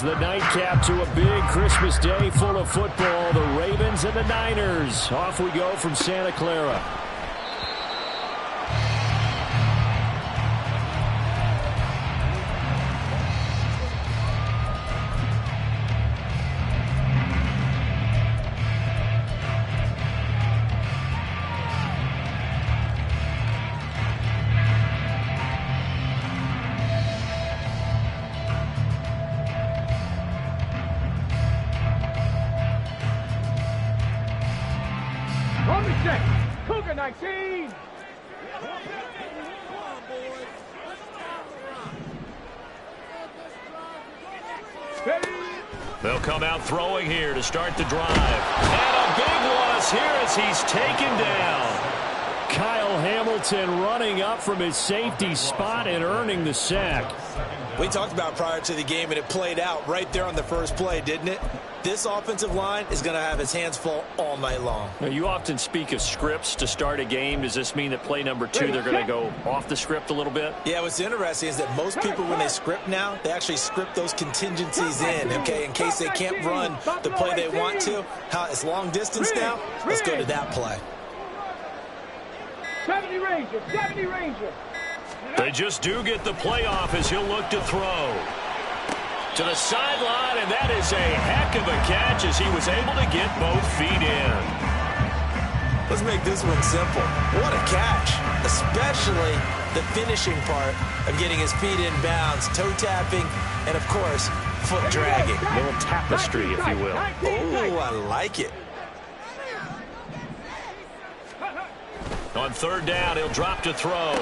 is the nightcap to a big Christmas day full of football. The Ravens and the Niners. Off we go from Santa Clara. Cougar 19. They'll come out throwing here to start the drive. And a big loss here as he's taken down. Kyle Hamilton running up from his safety spot and earning the sack. We talked about prior to the game, and it played out right there on the first play, didn't it? This offensive line is going to have its hands full all night long. Now, you often speak of scripts to start a game. Does this mean that play number 2, they're going to go off the script a little bit? Yeah, what's interesting is that most people, when they script now, they actually script those contingencies in, okay, in case they can't run the play they want to. How it's long distance now, let's go to that play. 70 Ranger, 70 Ranger. They just do get the play off as he'll look to throw. To the sideline, and that is a heck of a catch as he was able to get both feet in. Let's make this one simple. What a catch, especially the finishing part of getting his feet in bounds, toe tapping, and, of course, foot dragging. A little tapestry, if you will. Oh, I like it. On third down, he'll drop to throw.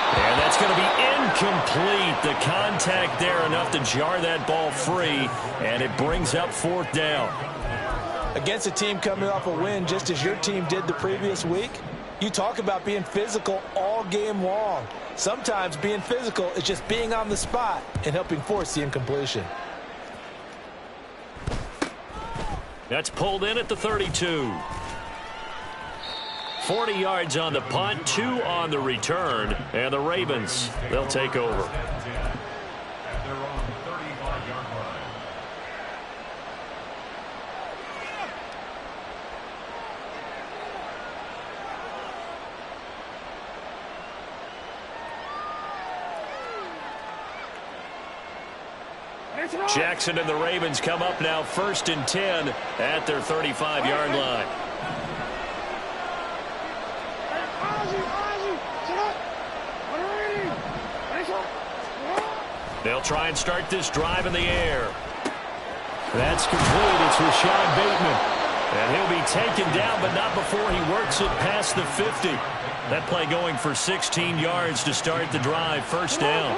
And that's going to be incomplete. The contact there enough to jar that ball free, and it brings up fourth down. Against a team coming off a win just as your team did the previous week, you talk about being physical all game long. Sometimes being physical is just being on the spot and helping force the incompletion. That's pulled in at the 32. 40 yards on the punt, 2 on the return, and the Ravens, they'll take over. Jackson and the Ravens come up now 1st and 10 at their 35-yard line. They'll try and start this drive in the air. That's complete. It's Rashad Bateman. And he'll be taken down, but not before he works it past the 50. That play going for 16 yards to start the drive. First down.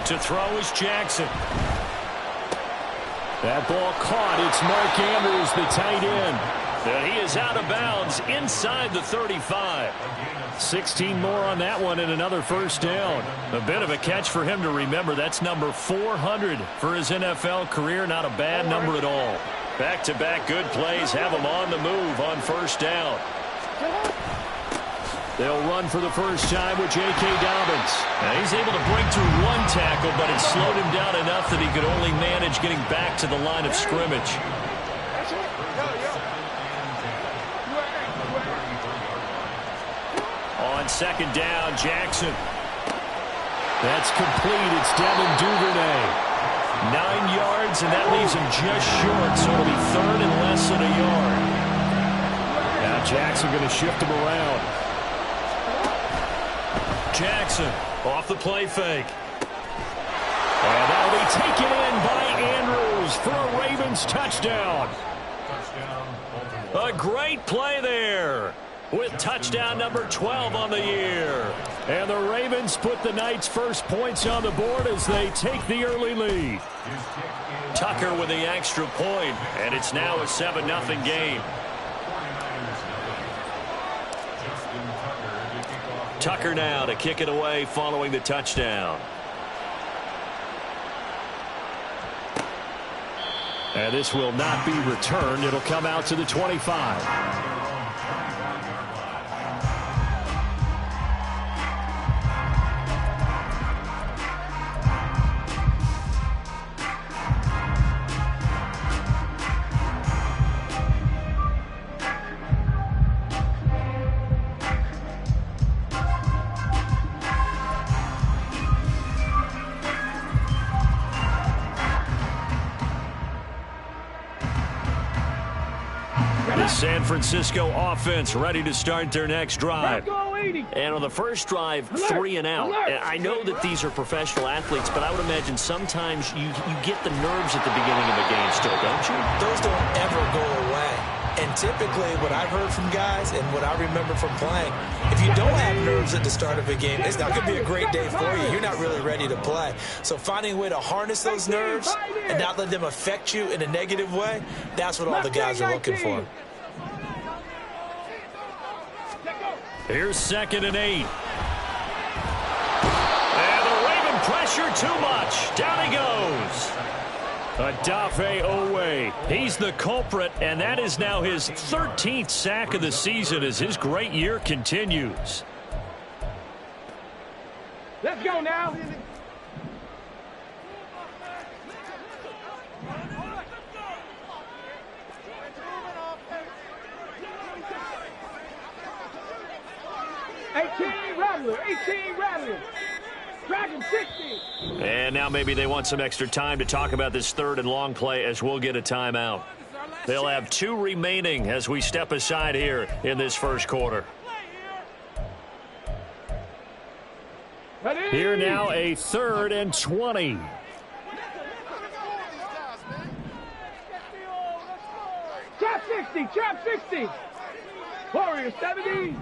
To throw is Jackson. That ball caught. It's Mark Andrews, the tight end. And he is out of bounds inside the 35. 16 more on that one and another first down. A bit of a catch for him to remember. That's number 400 for his NFL career. Not a bad number at all. Back-to-back good plays have him on the move on first down. They'll run for the first time with J.K. Dobbins. Now he's able to break through one tackle, but it slowed him down enough that he could only manage getting back to the line of scrimmage. On second down, Jackson. That's complete. It's Devin Duvernay. 9 yards, and that leaves him just short, so it'll be third and less than a yard. Now Jackson going to shift him around. Jackson off the play fake. And that'll be taken in by Andrews for a Ravens touchdown. A great play there with touchdown number 12 on the year. And the Ravens put the Knights' first points on the board as they take the early lead. Tucker with the extra point, and it's now a 7-0 game. Tucker now to kick it away following the touchdown. And this will not be returned. It'll come out to the 25. San Francisco offense ready to start their next drive. And on the first drive, 3 and out. I know that these are professional athletes, but I would imagine sometimes you get the nerves at the beginning of a game still, don't you? Those don't ever go away. And typically what I've heard from guys and what I remember from playing, if you don't have nerves at the start of a game, it's not going to be a great day for you. You're not really ready to play. So finding a way to harness those nerves and not let them affect you in a negative way, that's what all the guys are looking for. Here's 2nd and 8. And the Raven pressure too much. Down he goes. Adafe Owe. He's the culprit, and that is now his 13th sack of the season as his great year continues. Let's go now. Rattler, 18 Rattler. Dragon 60. And now maybe they want some extra time to talk about this 3rd and long play as we'll get a timeout. They'll have 2 remaining as we step aside here in this first quarter. Here now a 3rd and 20. Trap 60, trap 60. Warriors 70.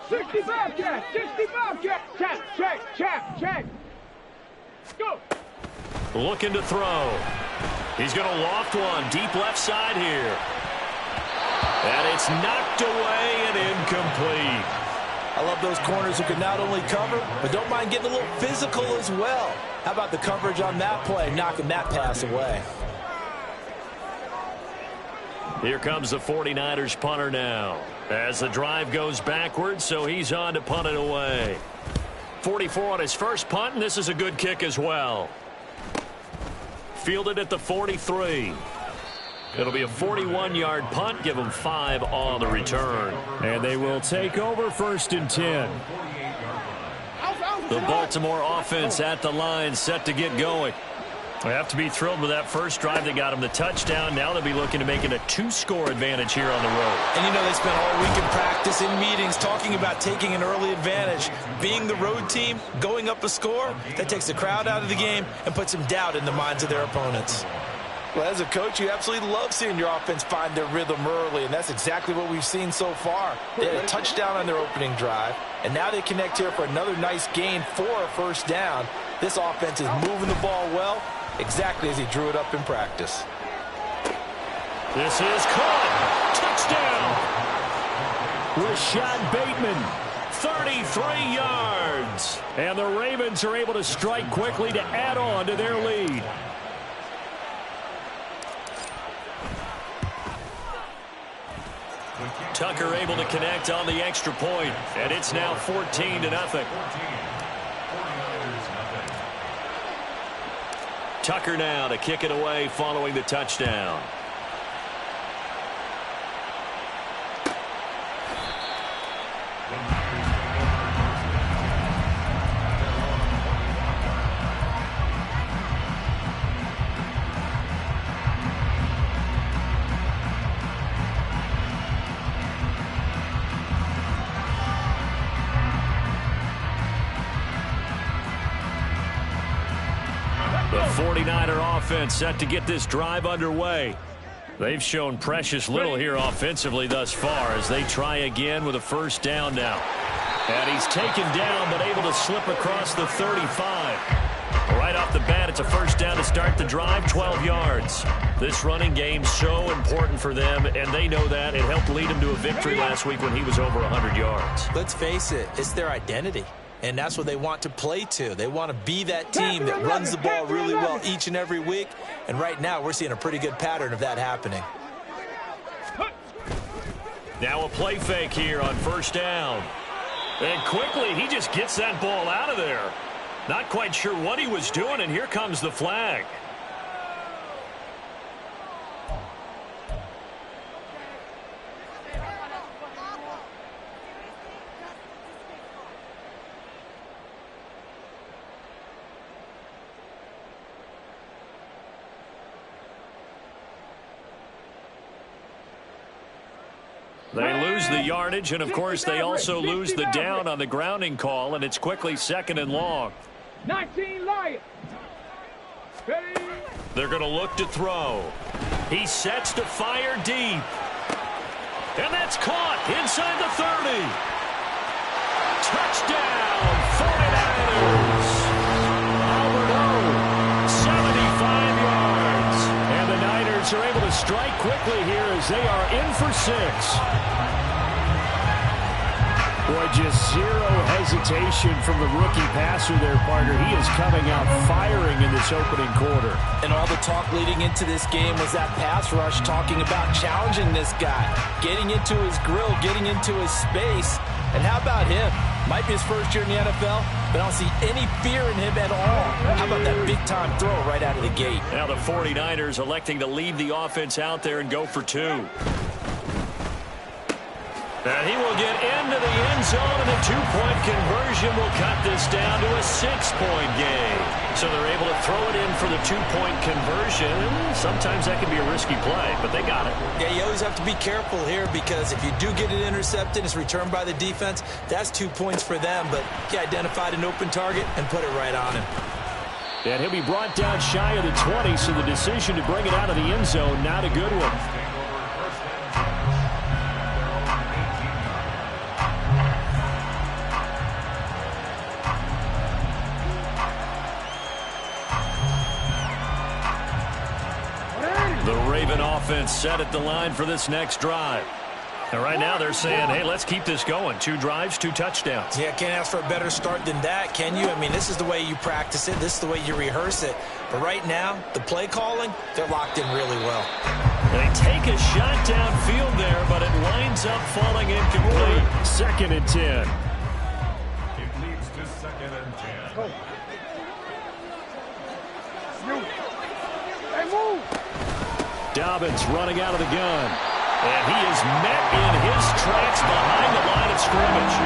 '65 catch, 65 catch. Check. Go. Looking to throw. He's going to loft one deep left side here. And it's knocked away and incomplete. I love those corners who can not only cover, but don't mind getting a little physical as well. How about the coverage on that play, knocking that pass away? Here comes the 49ers punter now. As the drive goes backwards, so he's on to punt it away. 44 on his first punt, and this is a good kick as well. Fielded at the 43. It'll be a 41-yard punt, give them 5 on the return. And they will take over 1st and 10. The Baltimore offense at the line, set to get going. They have to be thrilled with that first drive that got them the touchdown. Now they'll be looking to make it a 2-score advantage here on the road. And you know they spent all week in practice, in meetings, talking about taking an early advantage. Being the road team, going up a score, that takes the crowd out of the game and puts some doubt in the minds of their opponents. Well, as a coach, you absolutely love seeing your offense find their rhythm early, and that's exactly what we've seen so far. They had a touchdown on their opening drive, and now they connect here for another nice gain for a first down. This offense is moving the ball well, exactly as he drew it up in practice. This is caught. Touchdown. Rashad Bateman, 33 yards. And the Ravens are able to strike quickly to add on to their lead. Tucker able to connect on the extra point, and it's now 14-0. Tucker now to kick it away following the touchdown. The 49er offense set to get this drive underway. They've shown precious little here offensively thus far as they try again with a first down now. And he's taken down but able to slip across the 35. Right off the bat, it's a first down to start the drive, 12 yards. This running game so important for them, and they know that. It helped lead them to a victory last week when he was over 100 yards. Let's face it, it's their identity. And that's what they want to play to. They want to be that team that runs the ball really well each and every week. And right now, we're seeing a pretty good pattern of that happening. Now a play fake here on first down. And quickly, he just gets that ball out of there. Not quite sure what he was doing, and here comes the flag. They lose the yardage, and, of course, they also lose the down on the grounding call, and it's quickly 2nd and long. 19 Lions. Ready? They're going to look to throw. He sets to fire deep. And that's caught inside the 30. Touchdown, 49ers. Albert O, 75 yards. And the Niners are able to strike quickly here as they are in for 6. Boy, just zero hesitation from the rookie passer there, partner. He is coming out firing in this opening quarter. And all the talk leading into this game was that pass rush talking about challenging this guy, getting into his grill, getting into his space. And how about him? Might be his first year in the NFL, but I don't see any fear in him at all. How about that big-time throw right out of the gate? Now the 49ers electing to leave the offense out there and go for 2. And he will get into the end zone, and the 2-point conversion will cut this down to a 6-point game. So they're able to throw it in for the 2-point conversion. Sometimes that can be a risky play, but they got it. Yeah, you always have to be careful here because if you do get it intercepted, it's returned by the defense, that's 2 points for them. But he identified an open target and put it right on him. And he'll be brought down shy of the 20, so the decision to bring it out of the end zone, not a good one. Offense set at the line for this next drive. And right now they're saying, hey, let's keep this going. 2 drives, 2 touchdowns. Yeah, can't ask for a better start than that, can you? I mean, this is the way you practice it. This is the way you rehearse it. But right now, the play calling, they're locked in really well. They take a shot downfield there, but it winds up falling incomplete. 2nd and 10. It leads to 2nd and 10. Hey, move! Dobbins running out of the gun. And he is met in his tracks behind the line of scrimmage.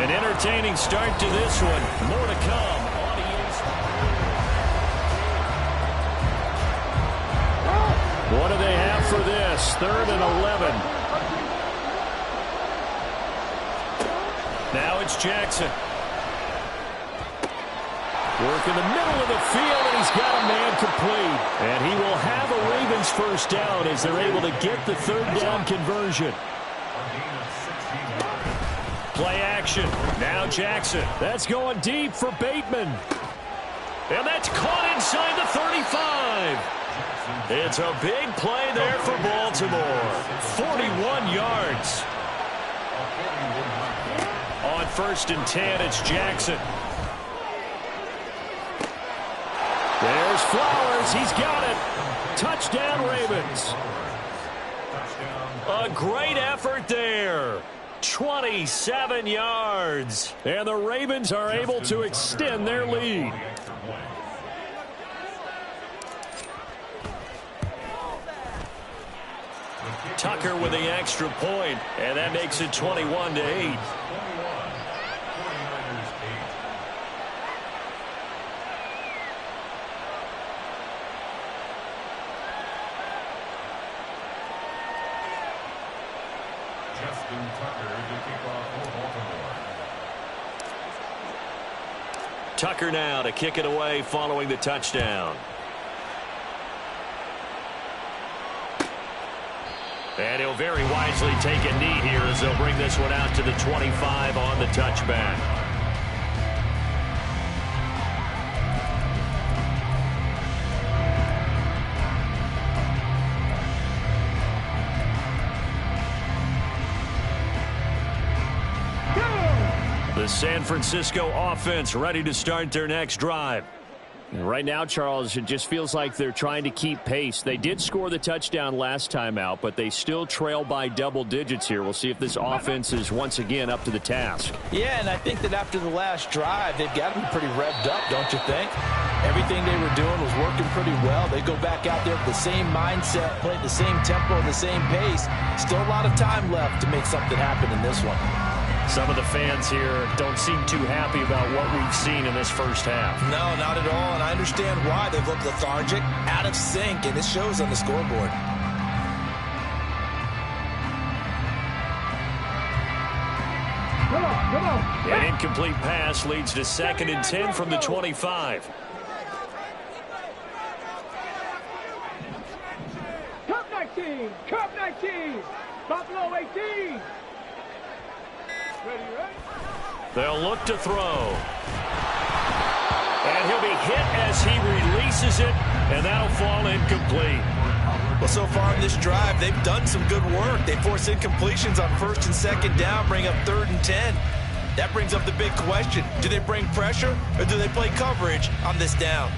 An entertaining start to this one. More to come on EA. What do they have for this? 3rd and 11. Now it's Jackson. Work in the middle of the field, and he's got a man complete. And he will have a Ravens first down as they're able to get the 3rd down conversion. Play action. Now Jackson. That's going deep for Bateman. And that's caught inside the 35. It's a big play there for Baltimore. 41 yards. On 1st and 10, it's Jackson. There's Flowers. He's got it. Touchdown, Ravens. A great effort there. 27 yards. And the Ravens are able to extend their lead. Tucker with the extra point, and that makes it 21-8. Tucker now to kick it away following the touchdown. And he'll very wisely take a knee here as they'll bring this one out to the 25 on the touchback. The San Francisco offense ready to start their next drive. And right now, Charles, it just feels like they're trying to keep pace. They did score the touchdown last time out, but they still trail by double digits here. We'll see if this offense is once again up to the task. Yeah, and I think that after the last drive, they've got to be pretty revved up, don't you think? Everything they were doing was working pretty well. They go back out there with the same mindset, play at the same tempo, the same pace. Still a lot of time left to make something happen in this one. Some of the fans here don't seem too happy about what we've seen in this first half. No, not at all, and I understand why. They've looked lethargic, out of sync, and it shows on the scoreboard. An incomplete pass leads to 2nd and 10 from the 25. Cup 19. Cup 19. Buffalo 18. Ready? They'll look to throw. And he'll be hit as he releases it, and that'll fall incomplete. Well, so far in this drive, they've done some good work. They force incompletions on 1st and 2nd down, bring up 3rd and 10. That brings up the big question. Do they bring pressure, or do they play coverage on this down?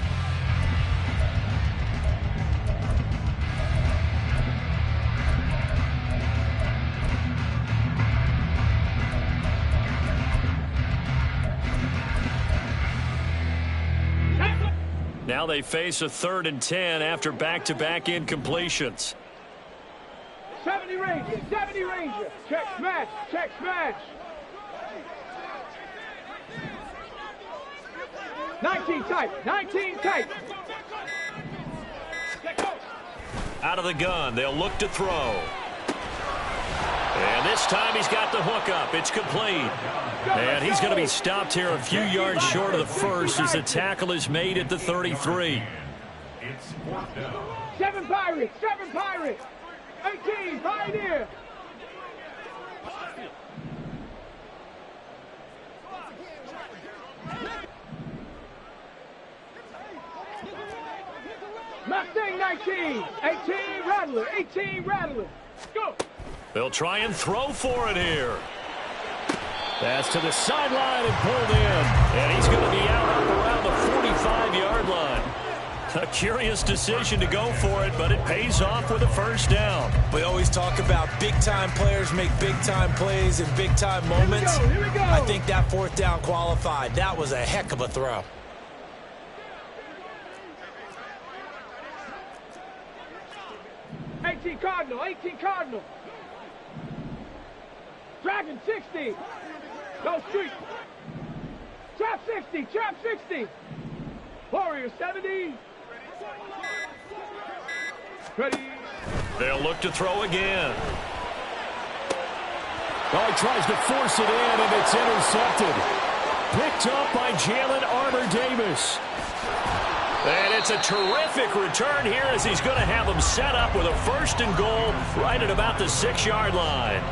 Now they face a 3rd and 10 after back-to-back incompletions. 70 Ranger, 70 Ranger. Check smash, check smash. 19 tight, 19 tight. Out of the gun, they'll look to throw. And this time he's got the hook up. It's complete. And he's going to be stopped here a few yards short of the first as the tackle is made at the 33. It's 4th down. 7 Pirates, 7 Pirates. 18, Pioneer. Mustang 19, 18 Rattler, 18 Rattler. Go. They'll try and throw for it here. That's to the sideline and pulled in. And he's going to be out up around the 45-yard line. A curious decision to go for it, but it pays off with a 1st down. We always talk about big-time players make big-time plays in big-time moments. Here we go. I think that 4th down qualified. That was a heck of a throw. Cardinal, 18 Cardinal. Dragon 60. Go street. Trap 60, trap 60. Warrior 70. Ready. They'll look to throw again. Oh, he tries to force it in, and it's intercepted. Picked up by Jalen Armour-Davis. And it's a terrific return here as he's going to have them set up with a 1st and goal right at about the 6-yard line.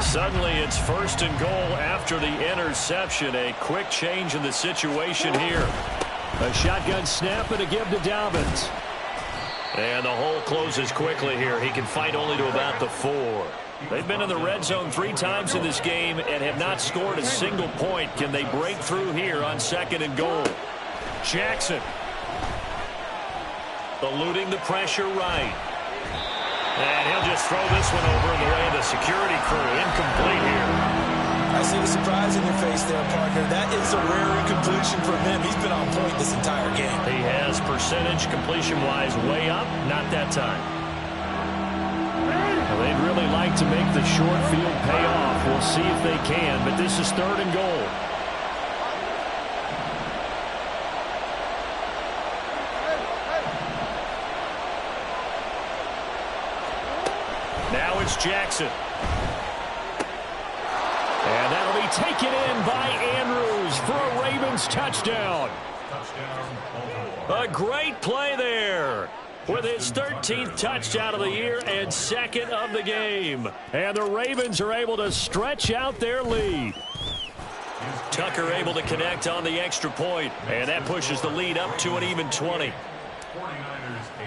Suddenly it's 1st and goal after the interception. A quick change in the situation here. A shotgun snap and a give to Dobbins. And the hole closes quickly here. He can fight only to about the 4. They've been in the red zone 3 times in this game and have not scored a single point. Can they break through here on 2nd and goal? Jackson. Eluding the pressure right. And he'll just throw this one over in the way of the security crew. Incomplete here. I see the surprise in your face there, partner. That is a rare incompletion from him. He's been on point this entire game. He has percentage completion-wise way up. Not that time. Well, they'd really like to make the short field pay off. We'll see if they can, but this is 3rd and goal. Now it's Jackson. And that'll be taken in by Andrews for a Ravens touchdown. A great play there with his 13th touchdown of the year and 2nd of the game. And the Ravens are able to stretch out their lead. Tucker able to connect on the extra point, and that pushes the lead up to an even 20. 49ers 8.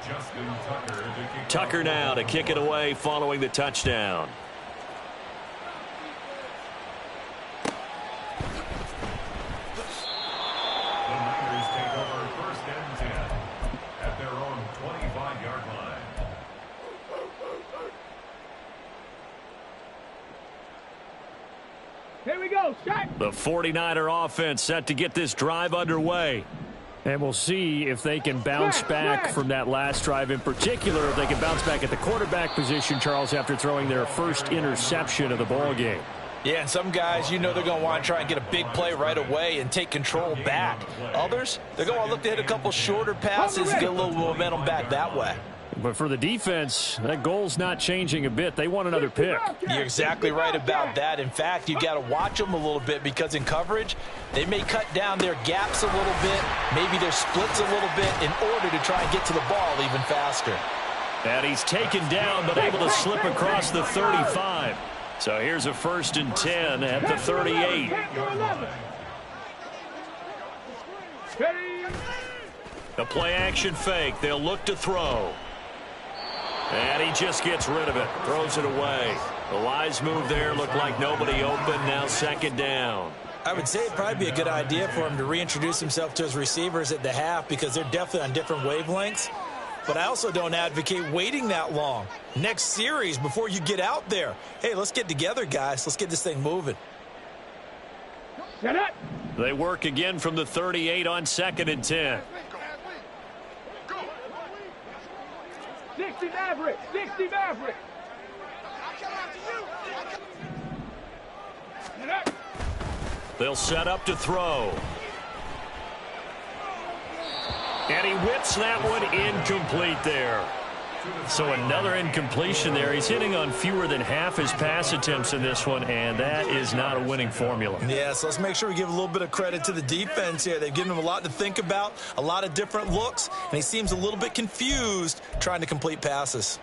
Justin Tucker to kick Tucker now to kick it away following the touchdown. The Niners take over 1st and 10 at their own 25-yard line. Here we go, shot. The 49er offense set to get this drive underway. And we'll see if they can bounce back from that last drive. In particular, if they can bounce back at the quarterback position, Charles, after throwing their first interception of the ball game. Yeah, and some guys, you know they're going to want to try and get a big play right away and take control back. Others, they're going to look to hit a couple shorter passes and get a little momentum back that way. But for the defense, that goal's not changing a bit. They want another pick. You're exactly right about that. In fact, you got to watch them a little bit because in coverage, they may cut down their gaps a little bit, maybe their splits a little bit in order to try and get to the ball even faster. And he's taken down but able to slip across the 35. So here's a 1st and 10 at the 38. The play action fake. They'll look to throw. And he just gets rid of it. Throws it away. The wise move there. Looked like nobody open. Now 2nd down. I would say it'd probably be a good idea for him to reintroduce himself to his receivers at the half because they're definitely on different wavelengths. But I also don't advocate waiting that long. Next series before you get out there. Hey, let's get together, guys. Let's get this thing moving. Set up. They work again from the 38 on 2nd and 10. 60 Maverick. 60 Maverick. Set up. They'll set up to throw. And he whips that one incomplete there. So another incompletion there. He's hitting on fewer than half his pass attempts in this one, and that is not a winning formula. Yeah, so let's make sure we give a little bit of credit to the defense here. They've given him a lot to think about, a lot of different looks, and he seems a little bit confused trying to complete passes.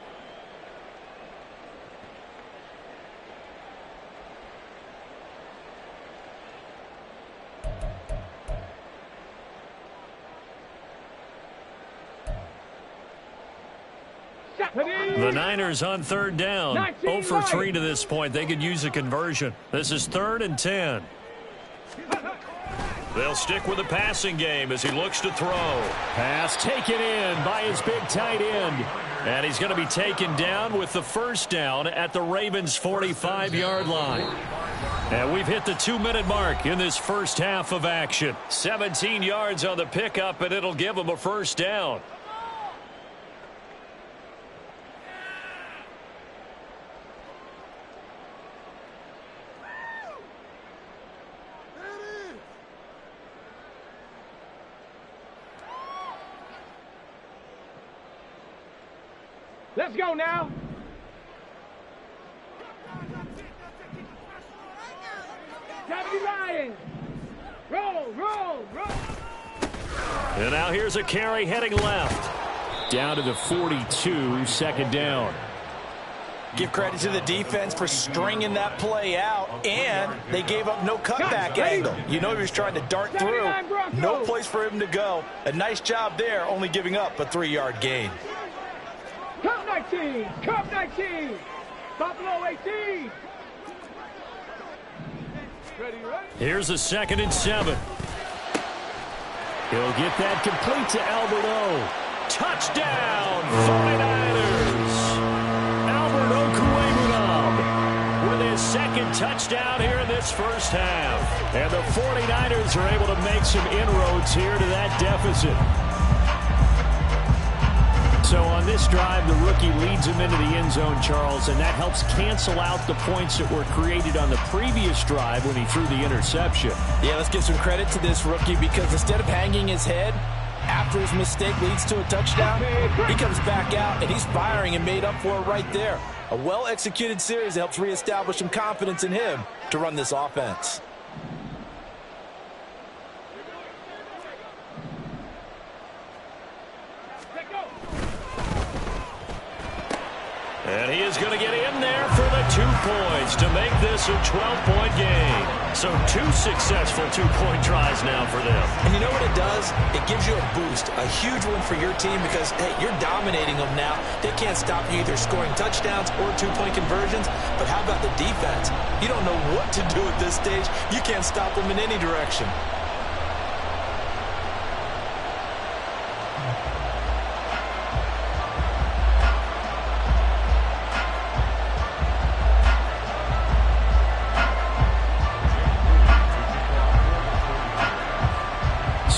The Niners on 3rd down. 0 for 3 to this point. They could use a conversion. This is 3rd and 10. They'll stick with the passing game as he looks to throw. Pass taken in by his big tight end. And he's going to be taken down with the 1st down at the Ravens' 45-yard line. And we've hit the 2-minute mark in this first half of action. 17 yards on the pickup, and it'll give them a 1st down. Let's go now. Deputy Ryan. Roll. And now here's a carry heading left. Down to the 42, 2nd down. Give credit to the defense for stringing that play out, and they gave up no cutback angle. You know he was trying to dart through. No place for him to go. A nice job there, only giving up a 3-yard gain. Cup 19. Buffalo 18. Ready? Here's a 2nd and 7. He'll get that complete to Alberto. Touchdown, 49ers. Alberto with his 2nd touchdown here in this first half. And the 49ers are able to make some inroads here to that deficit. So on this drive, the rookie leads him into the end zone, Charles, and that helps cancel out the points that were created on the previous drive when he threw the interception. Yeah, let's give some credit to this rookie because instead of hanging his head after his mistake leads to a touchdown, he comes back out and he's firing and made up for it right there. A well-executed series that helps reestablish some confidence in him to run this offense. And he is going to get in there for the 2 points to make this a 12-point game. So 2 successful 2-point tries now for them. And you know what it does? It gives you a boost, a huge one for your team because, hey, you're dominating them now. They can't stop you either scoring touchdowns or 2-point conversions. But how about the defense? You don't know what to do at this stage. You can't stop them in any direction.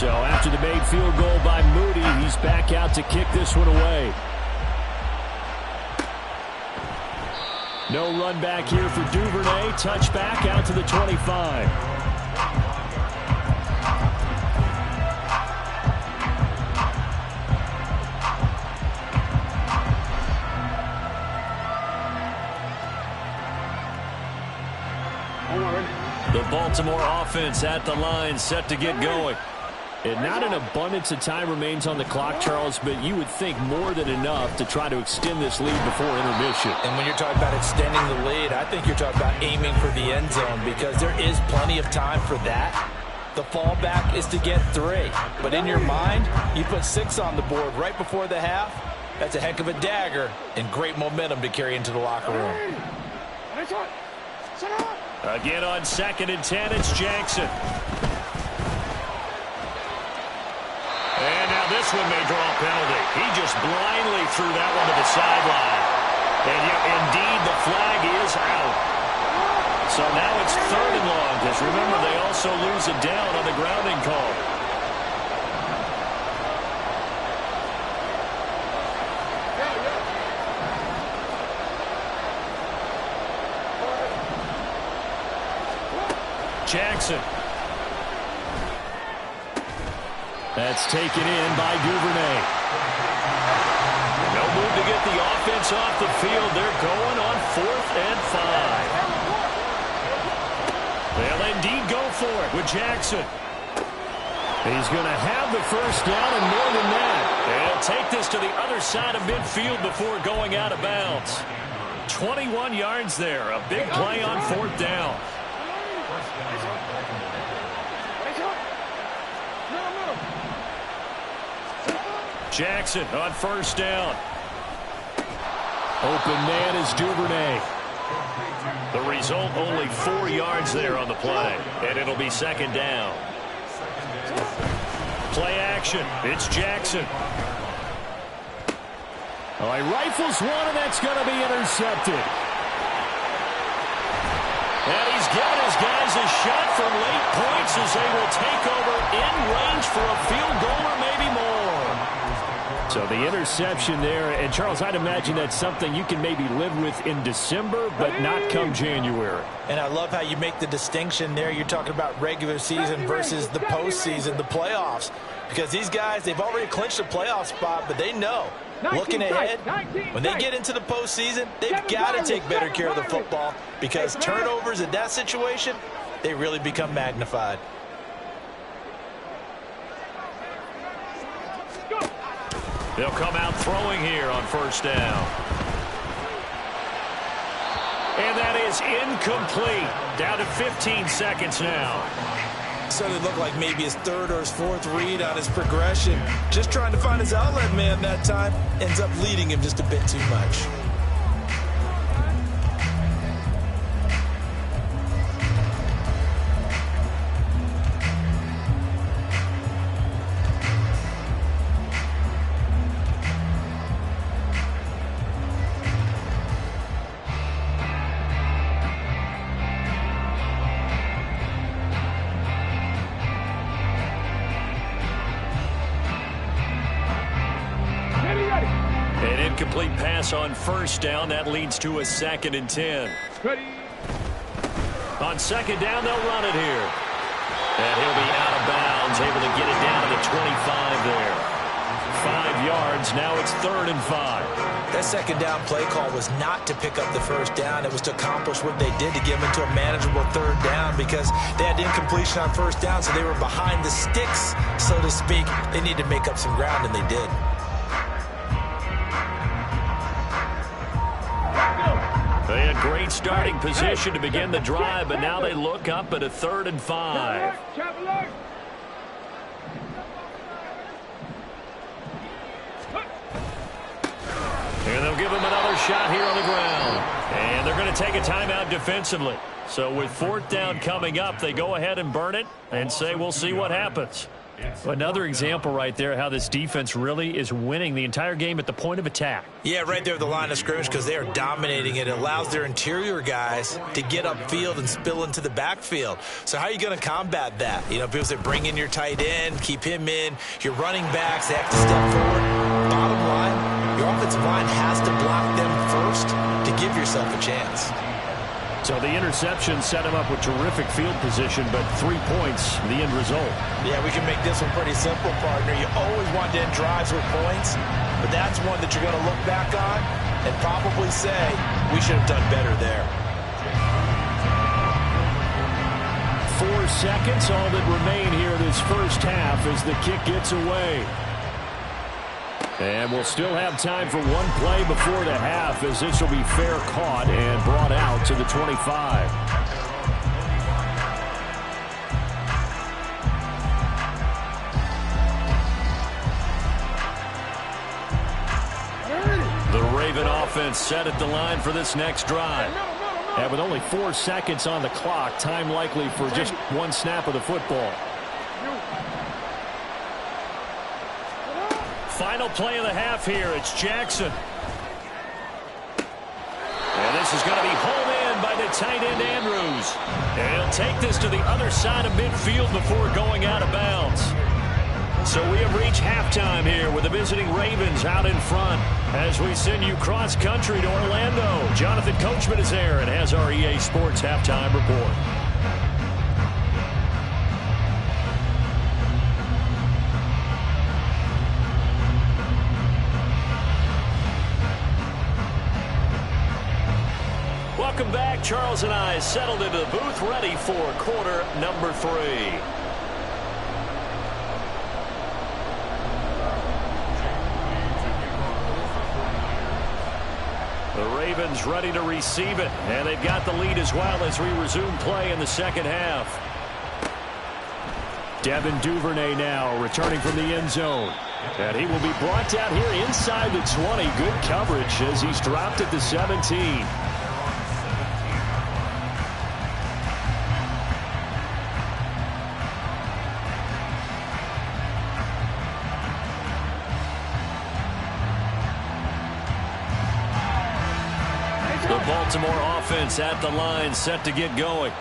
So after the made field goal by Moody, he's back out to kick this one away. No run back here for Duvernay. Touchback out to the 25. The Baltimore offense at the line, set to get going. And not an abundance of time remains on the clock, Charles, but you would think more than enough to try to extend this lead before intermission. And when you're talking about extending the lead, I think you're talking about aiming for the end zone because there is plenty of time for that. The fallback is to get 3. But in your mind, you put 6 on the board right before the half. That's a heck of a dagger and great momentum to carry into the locker room. Again on 2nd and 10, it's Jackson. And now this one may draw a penalty. He just blindly threw that one to the sideline. And yet, indeed, the flag is out. So now it's 3rd and long, because remember, they also lose a down on the grounding call. Jackson. That's taken in by Duvernay. No move to get the offense off the field. They're going on 4th and 5. They'll indeed go for it with Jackson. He's going to have the first down and more than that. They'll take this to the other side of midfield before going out of bounds. 21 yards there. A big play on 4th down. Jackson on 1st down. Open man is Duvernay. The result, only 4 yards there on the play. And it'll be 2nd down. Play action. It's Jackson. Oh, he rifles one, and that's going to be intercepted. And he's given his guys a shot for late points as they will take over in range for a field goal or maybe more. So the interception there, and Charles, I'd imagine that's something you can maybe live with in December, but not come January. And I love how you make the distinction there. You're talking about regular season versus the postseason, the playoffs. Because these guys, they've already clinched a playoff spot, but they know, looking ahead, when they get into the postseason, they've got to take better care of the football because turnovers in that situation, they really become magnified. They'll come out throwing here on 1st down. And that is incomplete. Down to 15 seconds now. So it looked like maybe his 3rd or his 4th read on his progression. Just trying to find his outlet man that time. Ends up leading him just a bit too much. Incomplete pass on 1st down. That leads to a 2nd and 10. Ready. On 2nd down, they'll run it here. And he'll be out of bounds, able to get it down to the 25 there. 5 yards. Now it's 3rd and 5. That 2nd down play call was not to pick up the 1st down. It was to accomplish what they did to get them into a manageable 3rd down because they had incompletion on 1st down, so they were behind the sticks, so to speak. They needed to make up some ground, and they did. They had great starting position to begin the drive, but now they look up at a 3rd and 5. And they'll give him another shot here on the ground. And they're going to take a timeout defensively. So with 4th down coming up, they go ahead and burn it and say, we'll see what happens. Another example right there how this defense really is winning the entire game at the point of attack. Yeah, right there at the line of scrimmage because they are dominating it. It allows their interior guys to get upfield and spill into the backfield. So how are you going to combat that? You know, people say bring in your tight end, keep him in. Your running backs, they have to step forward. Bottom line, Your offensive line has to block them first to give yourself a chance. So the interception set him up with terrific field position, but 3 points, the end result. Yeah, we can make this one pretty simple, partner. You always want to end drives with points, but that's one that you're going to look back on and probably say, we should have done better there. 4 seconds, all that remain here this first half as the kick gets away. And we'll still have time for one play before the half as this will be fair caught and brought out to the 25. The Raven offense set at the line for this next drive. And with only 4 seconds on the clock, time likely for just one snap of the football. Final play of the half here. It's Jackson. And this is going to be hauled in by the tight end Andrews. And he'll take this to the other side of midfield before going out of bounds. So we have reached halftime here with the visiting Ravens out in front as we send you cross-country to Orlando. Jonathan Coachman is there and has our EA Sports halftime report. Welcome back. Charles and I settled into the booth ready for quarter number 3. The Ravens ready to receive it, and they've got the lead as well as we resume play in the second half. Devin Duvernay now returning from the end zone. And he will be brought down here inside the 20. Good coverage as he's dropped at the 17. Baltimore offense at the line, set to get going.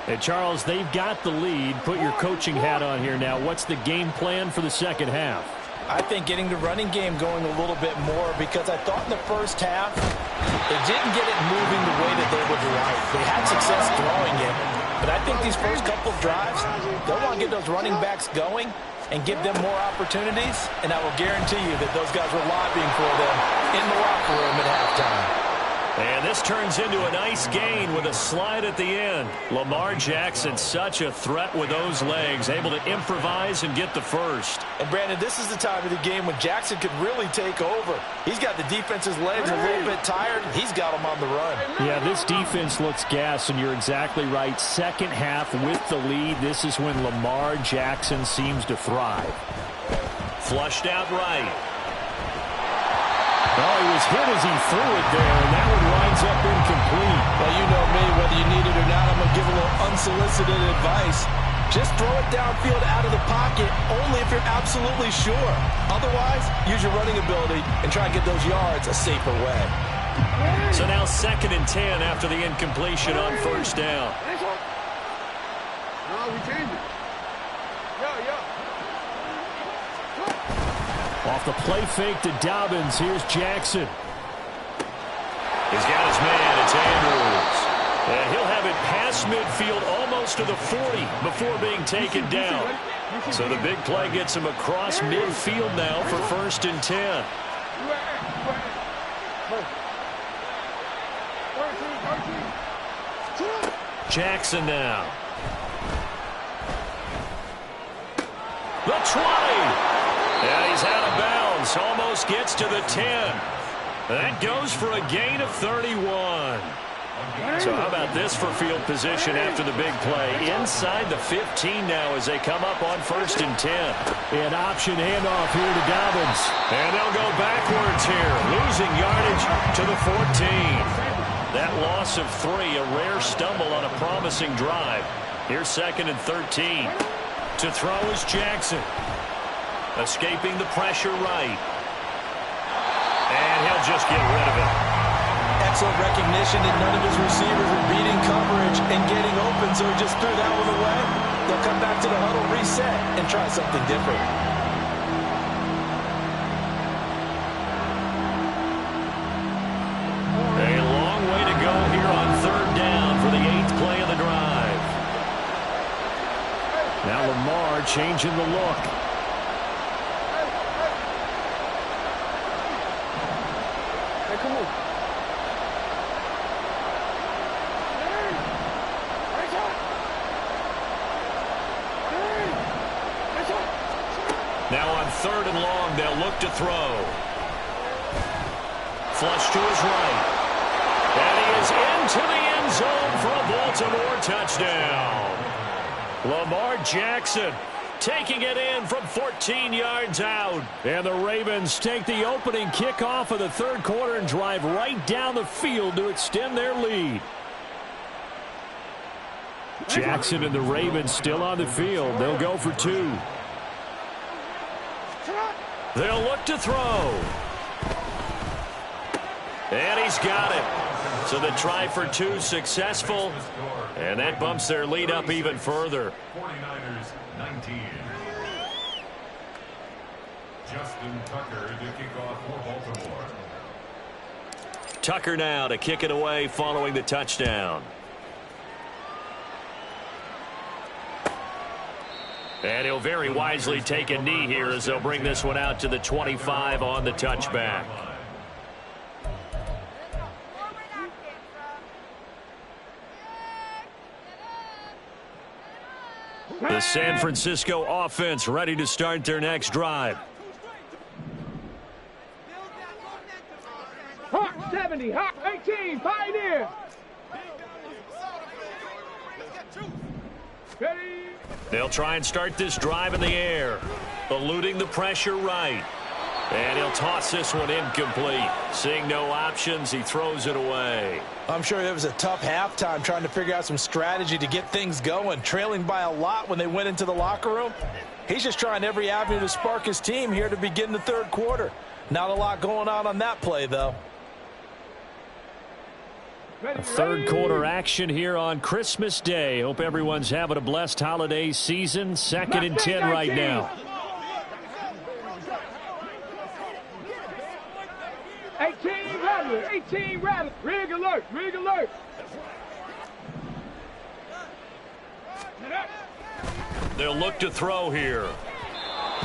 And Charles, they've got the lead. Put your coaching hat on here now. What's the game plan for the second half? I think getting the running game going a little bit more, because I thought in the first half they didn't get it moving the way that they would like. They had success throwing it, but I think these first couple of drives, they'll want to get those running backs going and give them more opportunities, and I will guarantee you that those guys were lobbying for them in the locker room at halftime. And this turns into a nice gain with a slide at the end. Lamar Jackson, such a threat with those legs, able to improvise and get the first. And Brandon, this is the time of the game when Jackson could really take over. He's got the defense's legs a little bit tired. He's got them on the run. Yeah, this defense looks gassed, and you're exactly right. Second half with the lead, this is when Lamar Jackson seems to thrive. Flushed out right. Oh, he was hit as he threw it there, and that one winds up incomplete. Well, you know me, whether you need it or not, I'm going to give a little unsolicited advice. Just throw it downfield out of the pocket only if you're absolutely sure. Otherwise, use your running ability and try and get those yards a safer way. So now 2nd and 10 after the incompletion on first down. No, we changed it. Yeah. Off the play fake to Dobbins, here's Jackson. He's got his man, it's Andrews. And he'll have it past midfield almost to the 40 before being taken down. So the big play gets him across midfield now for 1st and 10. Jackson now. The 20. Yeah, he's out of bounds. Almost gets to the 10. That goes for a gain of 31. So how about this for field position after the big play? Inside the 15 now as they come up on 1st and 10. An option handoff here to Dobbins. And they'll go backwards here, losing yardage to the 14. That loss of 3, a rare stumble on a promising drive. Here's 2nd and 13. To throw is Jackson. Escaping the pressure right. And he'll just get rid of it. Excellent recognition that none of his receivers were beating coverage and getting open, so he just threw that one away. They'll come back to the huddle, reset, and try something different. Lamar changing the look. Hey, come on. Now on 3rd and long, they'll look to throw. Flush to his right. And he is into the end zone for a Baltimore touchdown. Lamar Jackson taking it in from 14 yards out. And the Ravens take the opening kickoff of the 3rd quarter and drive right down the field to extend their lead. Jackson and the Ravens still on the field. They'll go for 2. They'll look to throw. And he's got it. So the try for 2 successful. And that bumps their lead up even further. 49ers 19. Justin Tucker to kick off for Baltimore. Tucker now to kick it away following the touchdown. And he'll very wisely take a knee here as they'll bring this one out to the 25 on the touchback. The San Francisco offense ready to start their next drive. Hawk 70, Hawk 18, Pioneer. Ready. They'll try and start this drive in the air, eluding the pressure right. And he'll toss this one incomplete. Seeing no options, he throws it away. I'm sure it was a tough halftime trying to figure out some strategy to get things going, trailing by a lot when they went into the locker room. He's just trying every avenue to spark his team here to begin the 3rd quarter. Not a lot going on that play, though. A 3rd quarter action here on Christmas Day. Hope everyone's having a blessed holiday season. 2nd and 10 right now. 18 Rattler, 18 Rattler. Rig alert, rig alert. They'll look to throw here.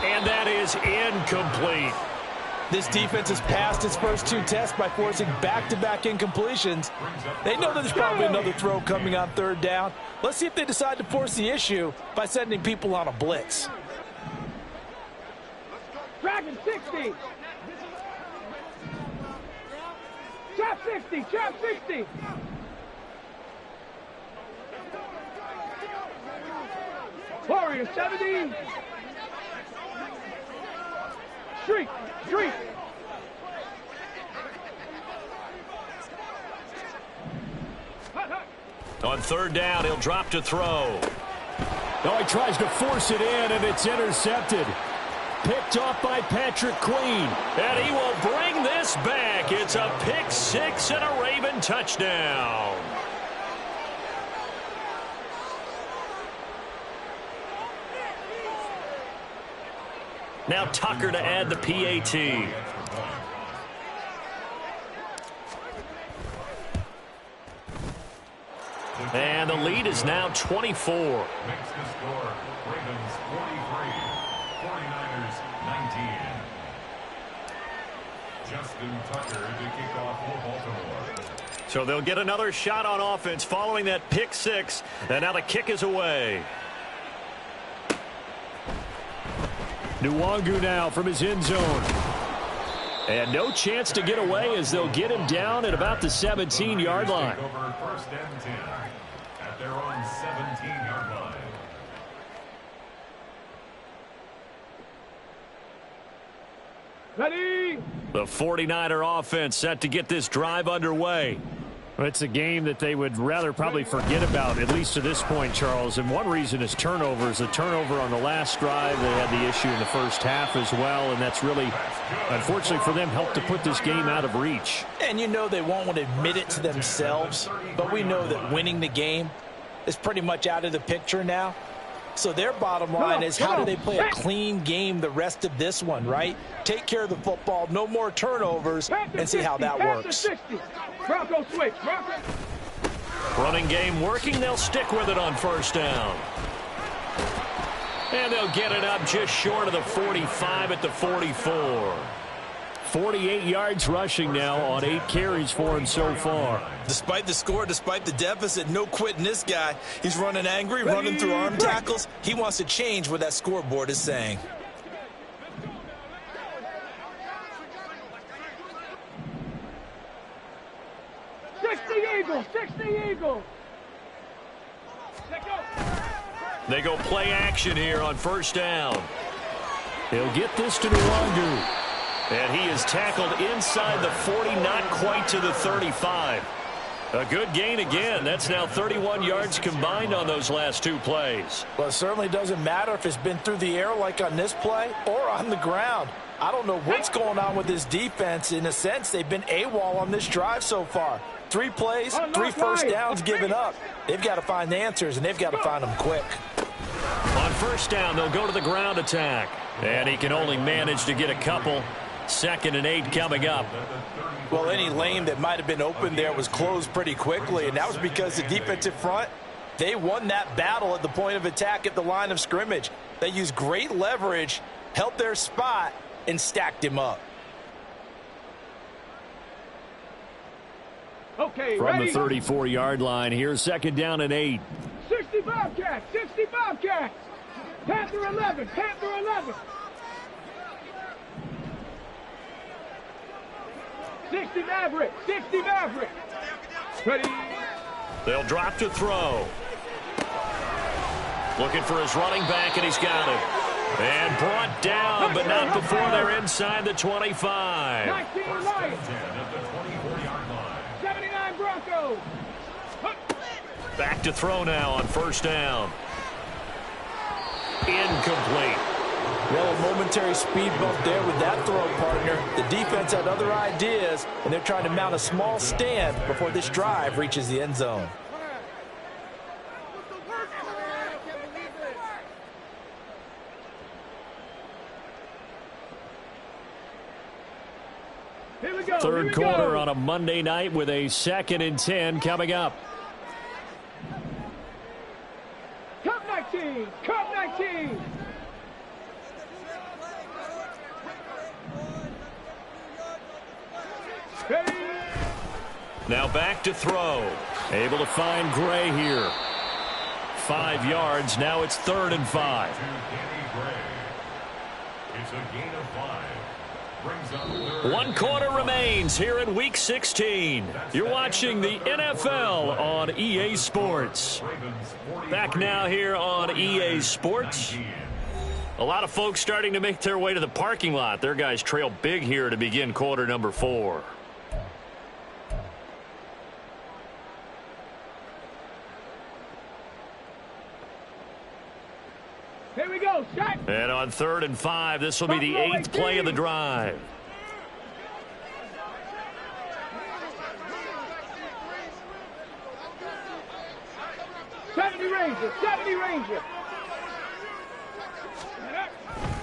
And that is incomplete. This defense has passed its first 2 tests by forcing back-to-back incompletions. They know that there's probably another throw coming on 3rd down. Let's see if they decide to force the issue by sending people on a blitz. Dragon 60. Chop 60, chop 60. Warrior 70. Streak, streak. On 3rd down, he'll drop to throw. Oh, he tries to force it in, and it's intercepted. Picked off by Patrick Queen. And he will bring this back. It's a pick 6 and a Raven touchdown. Now Tucker to add the PAT. And the lead is now 24. Makes the score. Ravens 43. 49ers 19. Justin Tucker to kick off for Baltimore. So they'll get another shot on offense following that pick 6. And now the kick is away. Nwangu now from his end zone. And no chance to get away as they'll get him down at about the 17-yard line. Over 1st and 10 at their own 17-yard line. Ready. The 49er offense set to get this drive underway. Well, it's a game that they would rather probably forget about, at least to this point, Charles. And one reason is turnovers. A turnover on the last drive. They had the issue in the first half as well, and that's really, unfortunately for them, helped to put this game out of reach. And you know they won't want to admit it to themselves, but we know that winning the game is pretty much out of the picture now. So their bottom line is, how do they play a clean game the rest of this one, right? Take care of the football, no more turnovers, and see how that works. Bronco switch. Bronco. Running game working. They'll stick with it on 1st down. And they'll get it up just short of the 45 at the 44. 48 yards rushing now on 8 carries for him so far. Despite the score, despite the deficit, no quitting this guy. He's running angry, running through arm tackles. He wants to change what that scoreboard is saying. Eagles, 60 Eagles. They go play action here on first down. He'll get this to Nwangu. And he is tackled inside the 40, not quite to the 35. A good gain again. That's now 31 yards combined on those last 2 plays. Well, it certainly doesn't matter if it's been through the air like on this play or on the ground. I don't know what's going on with this defense. In a sense, they've been AWOL on this drive so far. 3 plays, 3 first downs given up. They've got to find the answers, and they've got to find them quick. On first down, they'll go to the ground attack. And he can only manage to get a couple. 2nd and 8 coming up. Well, any lane that might have been open there was closed pretty quickly, and that was because the defensive front, they won that battle at the point of attack at the line of scrimmage. They used great leverage, held their spot, and stacked him up. Okay, From ready? the 34-yard line here, 2nd down and 8. 60 Bobcats, 60 Bobcats. Panther 11, Panther 11. 60 Maverick, 60 Maverick. Ready? They'll drop to throw. Looking for his running back, and he's got it. And brought down, but not before they're inside the 25. 19 Lions. 79 Broncos. Back to throw now on first down. Incomplete. Well, a momentary speed bump there with that throw, partner. The defense had other ideas, and they're trying to mount a small stand before this drive reaches the end zone. Here we go. Third quarter on a Monday night with a 2nd and 10 coming up. Cup 19, Cup 19. Ready? Now back to throw. Able to find Gray here. 5 yards. Now it's 3rd and 5. It's a gain of 5. Brings up 1 quarter remains here in Week 16. You're watching the NFL on EA Sports. Back now here on EA Sports. A lot of folks starting to make their way to the parking lot. Their guys trail big here to begin quarter number 4. Here we go. Shot. And on 3rd and 5, this will be the 8th play of the drive. Seventy Ranger.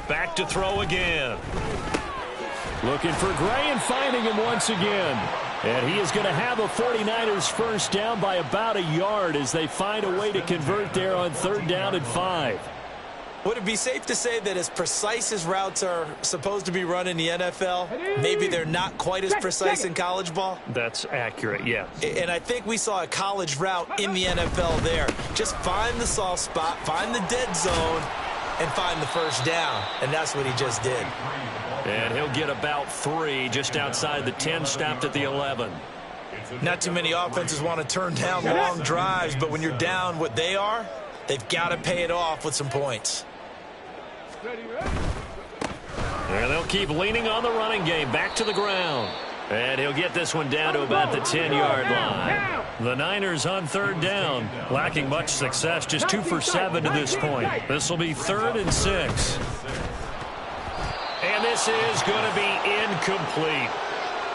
Back to throw again. Looking for Gray and finding him once again. And he is going to have a 49ers first down by about a yard as they find a way to convert there on 3rd down and 5. Would it be safe to say that as precise as routes are supposed to be run in the NFL, maybe they're not quite as precise in college ball? That's accurate, yes. And I think we saw a college route in the NFL there. Just find the soft spot, find the dead zone, and find the first down. And that's what he just did. And he'll get about 3 just outside the 10, stopped at the 11. Not too many offenses want to turn down long drives, but when you're down what they are, they've got to pay it off with some points. And they'll keep leaning on the running game. Back to the ground. And he'll get this one down to about the 10-yard line. The Niners on 3rd down, lacking much success, just 2 for 7 to this point. This will be 3rd and 6. And this is going to be incomplete.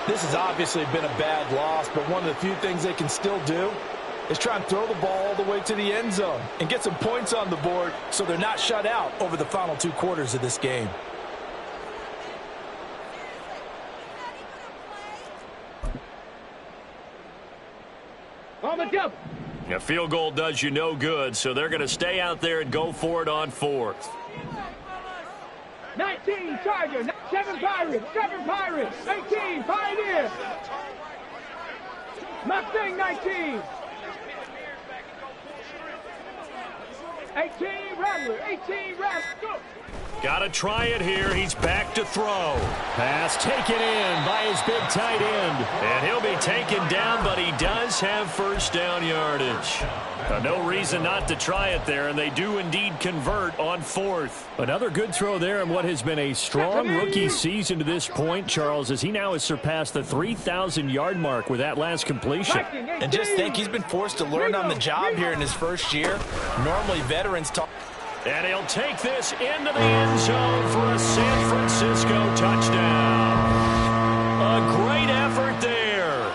This has obviously been a bad loss, but one of the few things they can still do is try and throw the ball all the way to the end zone and get some points on the board so they're not shut out over the final 2 quarters of this game. On the double. A field goal does you no good, so they're going to stay out there and go for it on 4th. 19, Tiger. 7 Pirates. 7 Pirates. 18, Pioneer. Mustang 19. 18, Rattler. 18, Rattler. Go. Got to try it here. He's back to throw. Pass taken in by his big tight end. And he'll be taken down, but he does have first down yardage. No reason not to try it there, and they do indeed convert on 4th. Another good throw there in what has been a strong rookie season to this point, Charles, as he now has surpassed the 3,000-yard mark with that last completion. And just think, he's been forced to learn on the job here in his first year. Normally, veterans talk. And he'll take this into the end zone for a San Francisco touchdown. A great effort there.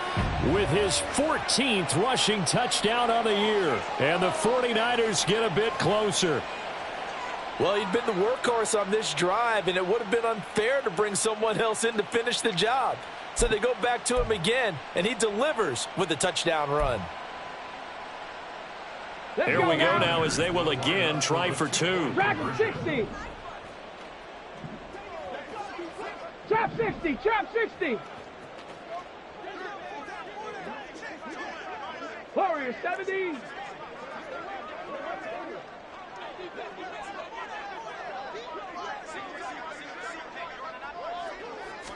With his 14th rushing touchdown on the year. And the 49ers get a bit closer. Well, he'd been the workhorse on this drive, and it would have been unfair to bring someone else in to finish the job. So they go back to him again, and he delivers with a touchdown run. Here we go now as they will again try for 2. Trap 60. Trap 60. Trap 60. Warrior 70.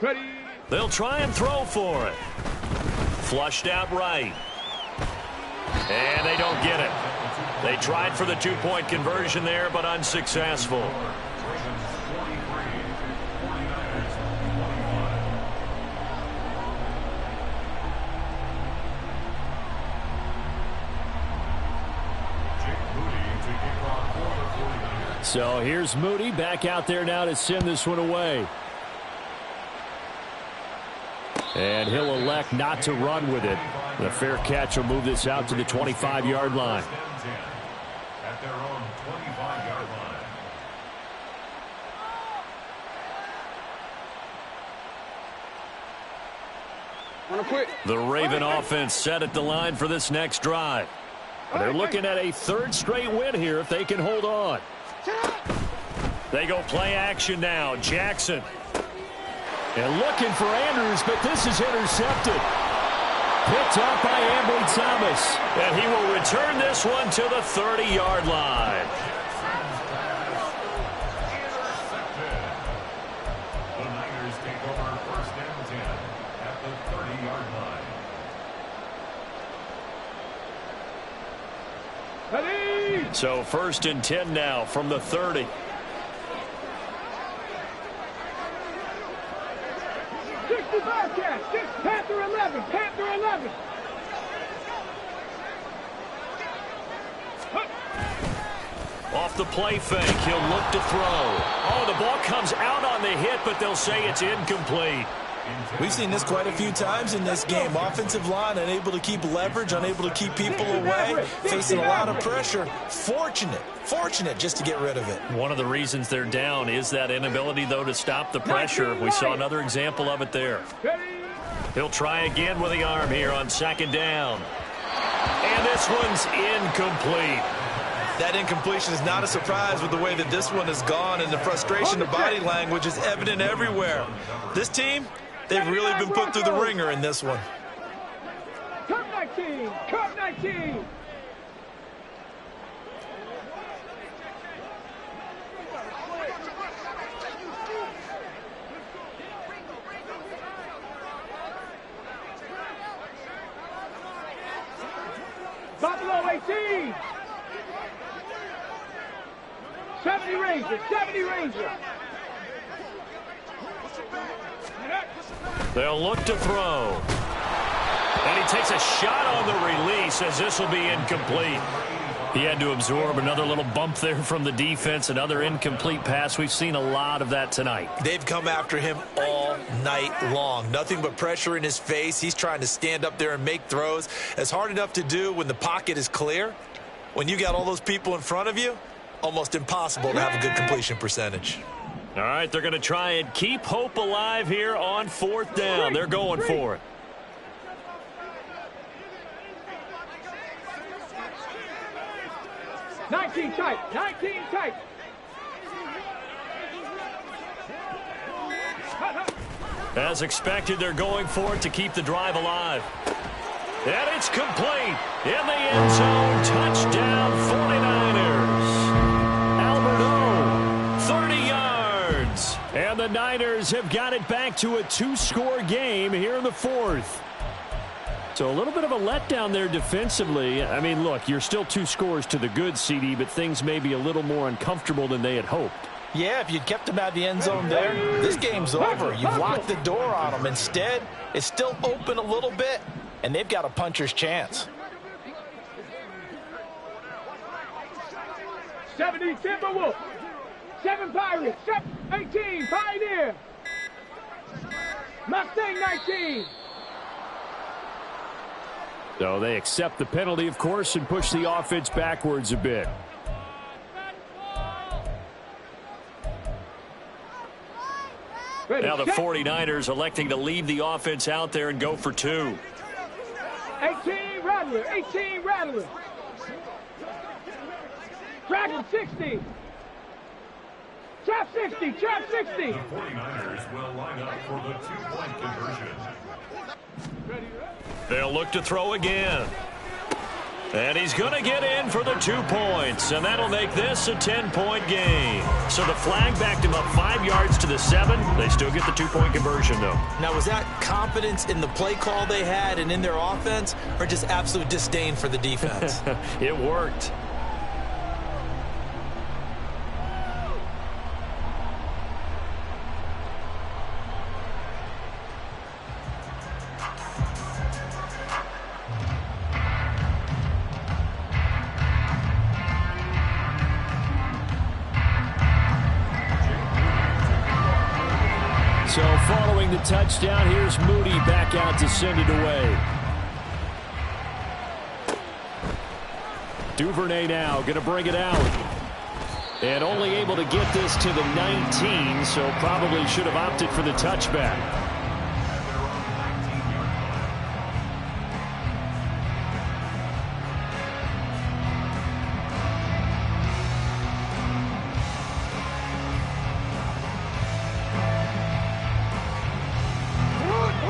Ready. They'll try and throw for it. Flushed out right. And they don't get it. They tried for the 2-point conversion there, but unsuccessful. So here's Moody back out there now to send this one away. And he'll elect not to run with it. The fair catch will move this out to the 25-yard line. At their own 25-yard line. The Raven offense set at the line for this next drive. They're looking at a 3rd straight win here if they can hold on. They go play action now. Jackson. And looking for Andrews, but this is intercepted. Picked up by Ambry Thomas. And he will return this one to the 30-yard line. The Niners take over 1st and 10 at the 30-yard line. Ready. So 1st and 10 now from the 30. 60 Bobcats. Panther 11. Panther 11. Off the play fake, he'll look to throw. Oh, the ball comes out on the hit, but they'll say it's incomplete. We've seen this quite a few times in this game. Offensive line unable to keep leverage, unable to keep people away, facing a lot of pressure. Fortunate just to get rid of it. One of the reasons they're down is that inability, though, to stop the pressure. We saw another example of it there. He'll try again with the arm here on 2nd down. And this one's incomplete. That incompletion is not a surprise with the way that this one has gone, and the frustration, the body language is evident everywhere. This team, they've really been put through the ringer in this one. Cup 19. Cup 19. Buffalo 18. 70 Rangers. 70 Rangers. They'll look to throw. And he takes a shot on the release as this will be incomplete. He had to absorb another little bump there from the defense, another incomplete pass. We've seen a lot of that tonight. They've come after him all night long. Nothing but pressure in his face. He's trying to stand up there and make throws. It's hard enough to do when the pocket is clear. When you got all those people in front of you, almost impossible to have a good completion percentage. All right, they're going to try and keep hope alive here on 4th down. They're going for it. As expected, they're going for it to keep the drive alive. And it's complete. In the end zone, touchdown 49ers. Albert O, 30 yards. And the Niners have got it back to a 2-score game here in the fourth. So a little bit of a letdown there defensively. I mean, look, you're still 2 scores to the good, CD, but things may be a little more uncomfortable than they had hoped. Yeah, if you'd kept them out of the end zone there, this game's over. You've locked the door on them. Instead, it's still open a little bit, and they've got a puncher's chance. 70 Timberwolves. 7 Pirates. 18 Pioneer. Mustang 19. So they accept the penalty, of course, and push the offense backwards a bit. Now the 49ers electing to leave the offense out there and go for 2. 18 Rattler. 18 Rattler. Dragon 60. Trap 60. Trap 60. The 49ers will line up for the 2-point conversion. They'll look to throw again. And he's going to get in for the 2 points, and that'll make this a 10-point game. So the flag backed him up 5 yards to the 7. They still get the 2-point conversion, though. Now, was that confidence in the play call they had and in their offense, or just absolute disdain for the defense? It worked. So following the touchdown, here's Moody back out to send it away. Duvernay now going to bring it out. And only able to get this to the 19, so probably should have opted for the touchback.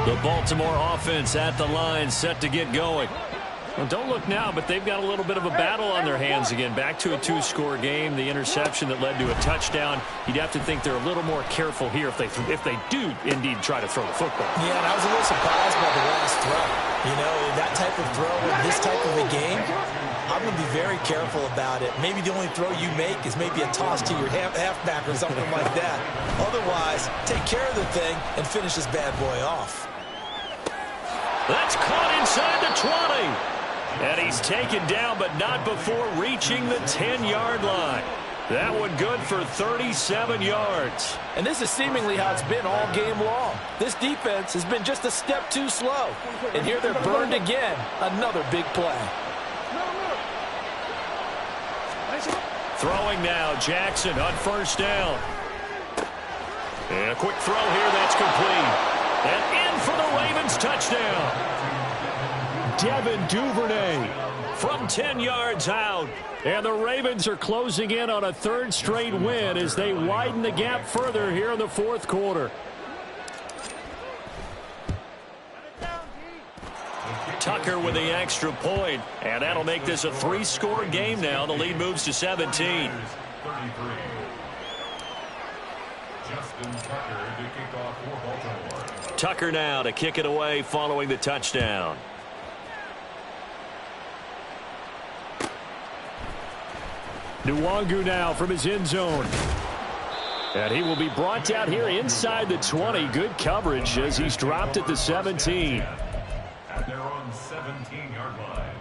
The Baltimore offense at the line, set to get going. Well, don't look now, but they've got a little bit of a battle on their hands again. Back to a 2-score game. The interception that led to a touchdown. You'd have to think they're a little more careful here if they do indeed try to throw the football. Yeah, and I was a little surprised by the last throw. You know, that type of throw in this type of a game, I'm going to be very careful about it. Maybe the only throw you make is maybe a toss to your halfback or something like that. Otherwise, take care of the thing and finish this bad boy off. That's caught inside the 20. And he's taken down, but not before reaching the 10-yard line. That one good for 37 yards. And this is seemingly how it's been all game long. This defense has been just a step too slow. And here they're burned again. Another big play. Throwing now, Jackson on first down. And a quick throw here, that's complete. And in for the Ravens touchdown. Devin Duvernay from 10 yards out. And the Ravens are closing in on a 3rd straight win as they widen the gap further here in the 4th quarter. Tucker with the extra point, and that'll make this a 3-score game now. The lead moves to 17. Tucker now to kick it away following the touchdown. Nwangu now from his end zone. And he will be brought down here inside the 20. Good coverage as he's dropped at the 17. At their own 17-yard line.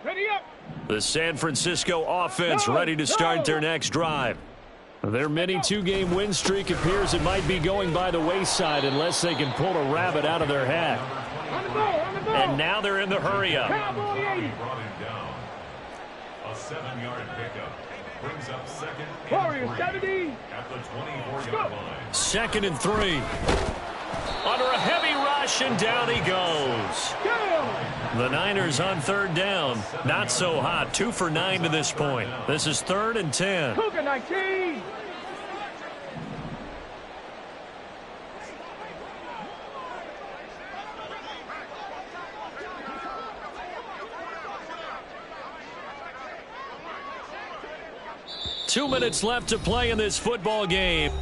Ready up. The San Francisco offense ready to start their next drive. Their mini 2-game win streak appears it might be going by the wayside unless they can pull a rabbit out of their hat. On the ball. And now they're in the hurry-up. Cowboy 80. Brought him down. A 7-yard pickup brings up second and Warriors 3 70. at the 24-yard line. 2nd and 3. Under rush, and down he goes. The Niners on third down. Not so hot. 2 for 9 to this point. This is 3rd and 10. Cougar 19. Two minutes left to play in this football game.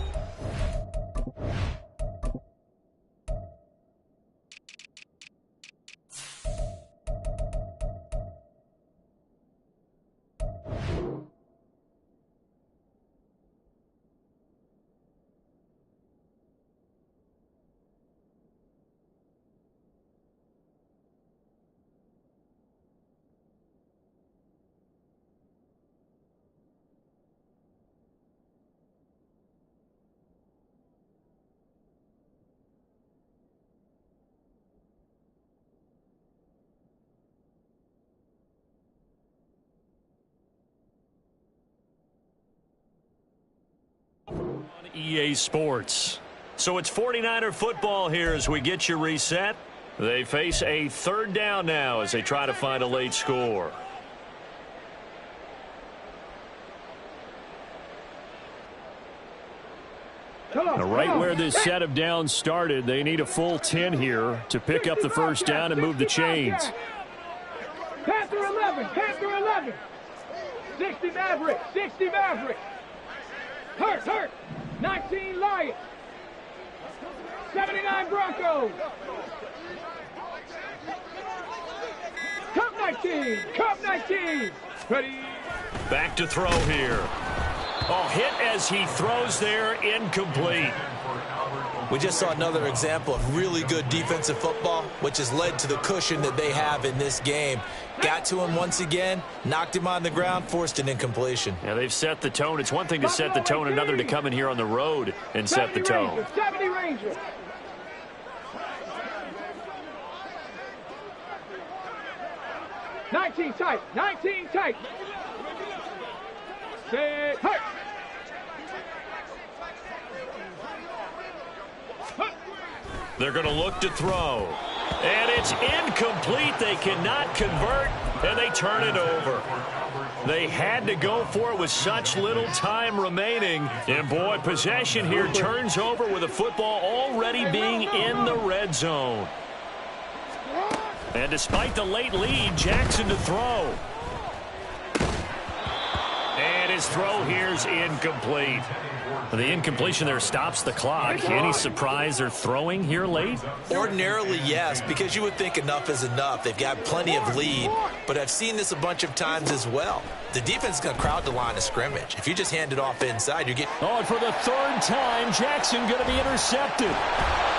EA Sports. So it's 49er football here as we get you reset. They face a third down now as they try to find a late score. Right where this set of downs started, they need a full 10 here to pick up the first down and move the chains. Panther 11, Panther 11. 60 Maverick, 60 Maverick. Hurt. 19 Lions. 79 Broncos. Cup 19. Ready. Back to throw here. Oh, hit as he throws there, incomplete. We just saw another example of really good defensive football, which has led to the cushion that they have in this game. Got to him once again, knocked him on the ground, forced an incompletion. Yeah, they've set the tone. It's one thing to set the tone, another to come in here on the road and set the tone. 70 Rangers. Nineteen tight. Set, hurt. They're going to look to throw. And it's incomplete. They cannot convert, and they turn it over. They had to go for it with such little time remaining. And, boy, possession here turns over with the football already being in the red zone. And despite the late lead, Jackson to throw. And his throw here's incomplete. The incompletion there stops the clock. Any surprise they're throwing here late? Ordinarily, yes, because you would think enough is enough. They've got plenty of lead, but I've seen this a bunch of times as well. The defense is going to crowd the line of scrimmage. If you just hand it off inside, you get... Oh, and for the third time, Jackson going to be intercepted.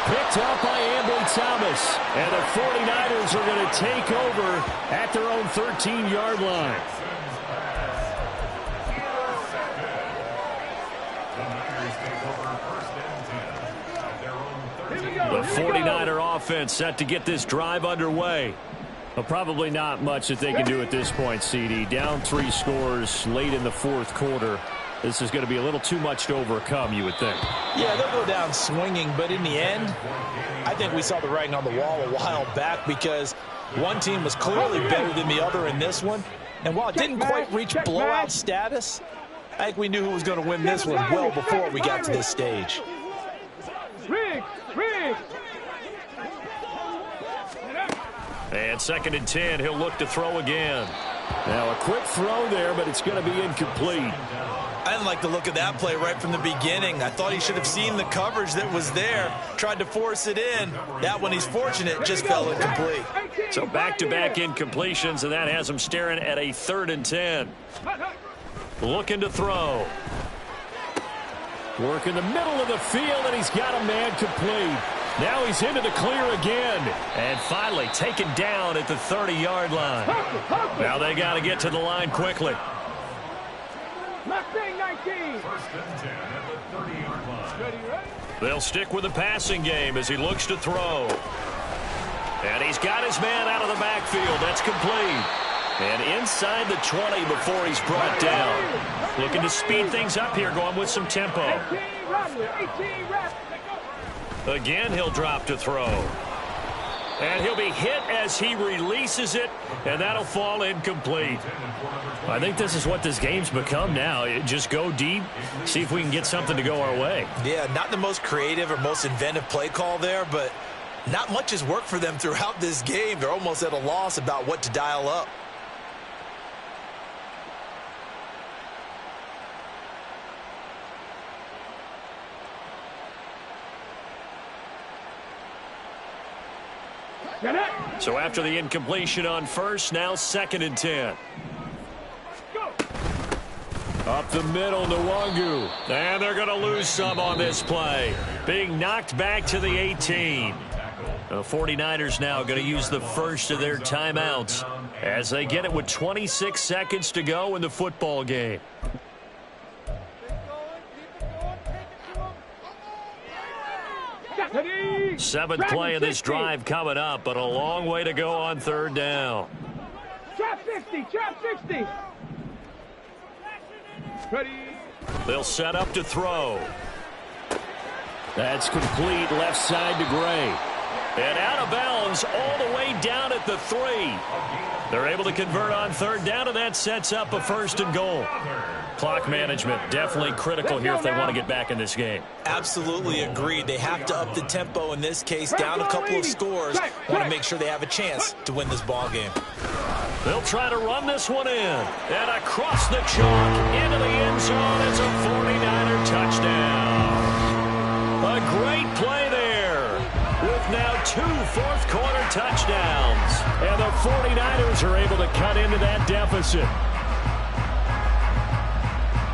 Picked up by Ambly Thomas. And the 49ers are going to take over at their own 13-yard line. The 49er offense set to get this drive underway. Well, probably not much that they can do at this point, CD. Down 3 scores late in the fourth quarter. This is going to be a little too much to overcome, you would think. Yeah, they'll go down swinging, but in the end, I think we saw the writing on the wall a while back because one team was clearly better than the other in this one. And while it didn't quite reach blowout status, I think we knew who was going to win this one well before we got to this stage. Riggs. And 2nd and 10, he'll look to throw again. Now a quick throw there, but it's going to be incomplete. I didn't like the look of that play right from the beginning. I thought he should have seen the coverage that was there, tried to force it in. That one, he's fortunate, just fell incomplete. So back-to-back incompletions, and that has him staring at a 3rd and 10. Looking to throw. Work in the middle of the field, and he's got a man complete. Now he's into the clear again. And finally taken down at the 30-yard line. Now they got to get to the line quickly. Mustang 19. 1st and 10 at the 30-yard line. They'll stick with the passing game as he looks to throw. And he's got his man out of the backfield. That's complete. And inside the 20 before he's brought down. Looking to speed things up here, going with some tempo. Again, he'll drop to throw. And he'll be hit as he releases it, and that'll fall incomplete. I think this is what this game's become now. Just go deep, see if we can get something to go our way. Yeah, not the most creative or most inventive play call there, but not much has worked for them throughout this game. They're almost at a loss about what to dial up. So after the incompletion on first, now 2nd and 10. Up the middle, Nwangu. And they're going to lose some on this play. Being knocked back to the 18. The 49ers now going to use the first of their timeouts as they get it with 26 seconds to go in the football game. Seventh play of this drive coming up, but a long way to go on 3rd down. Trap 60, trap 60. Ready. They'll set up to throw. That's complete, left side to Gray. And out of bounds all the way down at the 3. They're able to convert on 3rd down, and that sets up a 1st and goal. Clock management definitely critical here if they want to get back in this game. Absolutely agreed. They have to up the tempo in this case, down a couple of scores. Want to make sure they have a chance to win this ball game. They'll try to run this one in. And across the chalk into the end zone. It's a 49er touchdown. A great play there with now 2 fourth-quarter touchdowns. And the 49ers are able to cut into that deficit.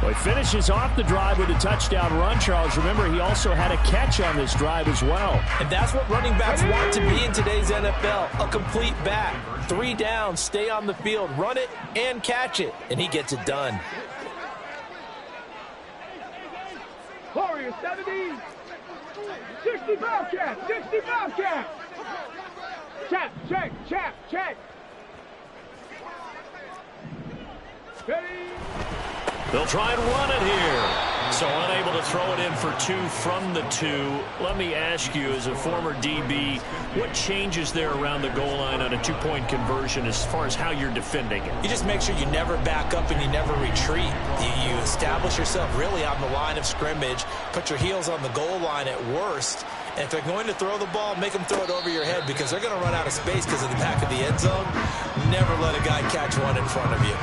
Well, he finishes off the drive with a touchdown run, Charles. Remember, he also had a catch on this drive as well. And that's what running backs want to be in today's NFL, a complete back. 3 down, stay on the field, run it and catch it, and he gets it done. Warriors 70. 60 Bobcats, 60 Bobcats. Chap, check, chap, check. Ready. They'll try and run it here. So unable to throw it in for 2 from the 2. Let me ask you, as a former DB, what changes there around the goal line on a 2-point conversion as far as how you're defending it? You just make sure you never back up and you never retreat. You establish yourself really on the line of scrimmage, put your heels on the goal line at worst, and if they're going to throw the ball, make them throw it over your head because they're going to run out of space because of the back of the end zone. Never let a guy catch one in front of you.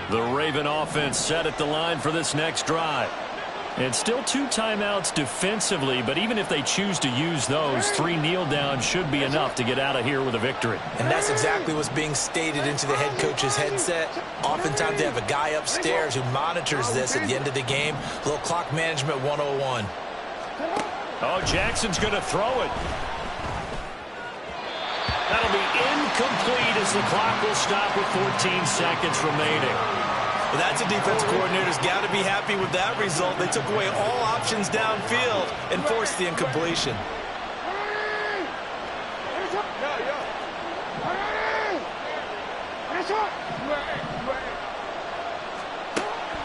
The Raven offense set at the line for this next drive. And still 2 timeouts defensively, but even if they choose to use those, 3 kneel downs should be enough to get out of here with a victory. And that's exactly what's being stated into the head coach's headset. Oftentimes they have a guy upstairs who monitors this at the end of the game. A little clock management 101. Oh, Jackson's going to throw it. That'll be incomplete as the clock will stop with 14 seconds remaining. Well, that's a defense coordinator's got to be happy with that result. They took away all options downfield and forced the incompletion.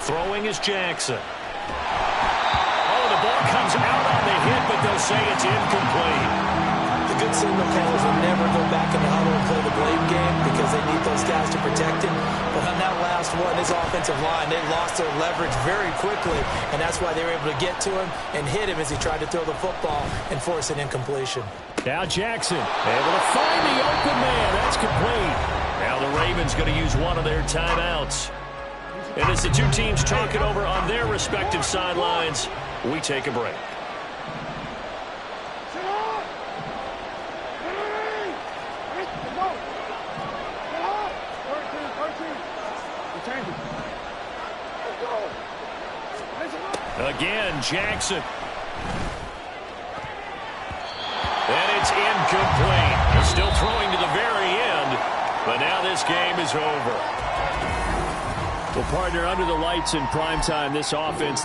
Throwing is Jackson. Oh, the ball comes out on the hit, but they'll say it's incomplete. The good signal callers will never go back in the huddle and play the blame game because they need those guys to protect him. But on that last one, his offensive line, they lost their leverage very quickly, and that's why they were able to get to him and hit him as he tried to throw the football and force an incompletion. Now Jackson able to find the open man. That's complete. Now the Ravens going to use one of their timeouts. And as the 2 teams talk it over on their respective sidelines, we take a break. Again, Jackson. And it's incomplete. They're still throwing to the very end, but now this game is over. Well, partner, under the lights in primetime, this offense